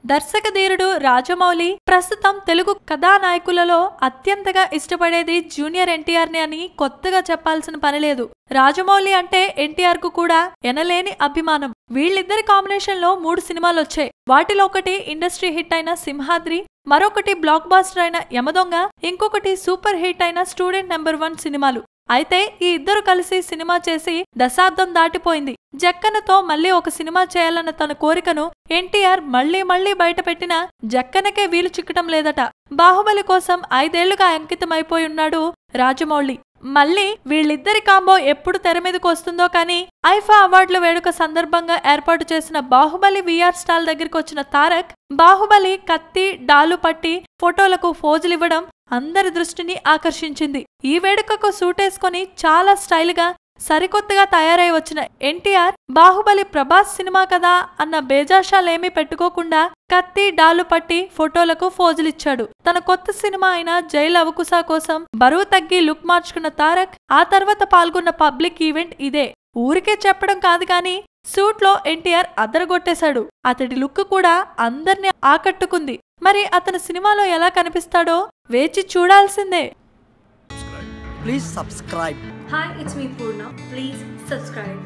దర్శక ధీరుడు రాజమౌళి ప్రస్తుతం తెలుగు కథానాయకులలో అత్యంతగా ఇష్టపడేది జూనియర్ ఎన్టీఆర్ ని అని కొత్తగా చెప్పాల్సిన పనిలేదు. రాజమౌళి అంటే ఎన్టీఆర్ కు కూడా ఎనలేని అభిమానం. వీళ్ళిద్దరి కాంబినేషన్ లో 3 సినిమాలొచ్చాయి. వాటిలో ఒకటి ఇండస్ట్రీ హిట్ అయిన సింహాద్రి, మరొకటి బ్లాక్ బాస్టర్ అయిన యమదొంగ, ఇంకొకటి సూపర్ హిట్ అయిన స్టూడెంట్ నెంబర్ 1 సినిమాలు. అయితే ఈ ఇద్దరు కలిసి సినిమా చేసి దశాబ్దం దాటిపోయింది. జక్కన్నతో మళ్లీ ఒక సినిమా చేయాలన్న తన కోరికను ఎన్టీఆర్ మళ్లీ బయటపెట్టినా జక్కన్నకే వీలు చిక్కటం లేదట. బాహుబలి కోసం 5 ఏళ్లుగా అంకితమైపోయి ఉన్నాడు రాజమౌళి. మళ్లీ వీళ్ళిద్దరి కాంబో ఎప్పుడు తెర మీదకు వస్తుందో కానీ ఐఫా అవార్డుల వేడుక సందర్భంగా ఏర్పాటు చేసిన బాహుబలి VR స్టాల్ దగ్గరికి వచ్చిన తారక్ బాహుబలి కత్తి డాలు పట్టి ఫోటోలకు ఫోజులివ్వడం అందరి దృష్టిని ఆకర్షించింది. ఈ వేడుకకు సూటేసుకొని చాలా స్టైల్ గా సరికొత్తగా తయారై వచ్చిన ఎన్టీఆర్ బాహుబలి ప్రభాస్ సినిమా కదా అన్న బేజాషాలేమీ పెట్టుకోకుండా కత్తి డాలు పట్టి ఫోటోలకు ఫోజులిచ్చాడు. తన కొత్త సినిమా అయిన జై లవకుశ కోసం బరువు తగ్గి లుక్ మార్చుకున్న తారక్ ఆ తర్వాత పాల్గొన్న పబ్లిక్ ఈవెంట్ ఇదే. ఊరికే చెప్పడం కాదు గాని సూట్ లో ఎన్టీఆర్ అదరగొట్టేశాడు. అతడి లుక్ కూడా అందర్నీ ఆకట్టుకుంది. మరి అతను సినిమాలో ఎలా కనిపిస్తాడో వేచి చూడాల్సిందే. Please subscribe. Hi, it's me Purna. Please subscribe.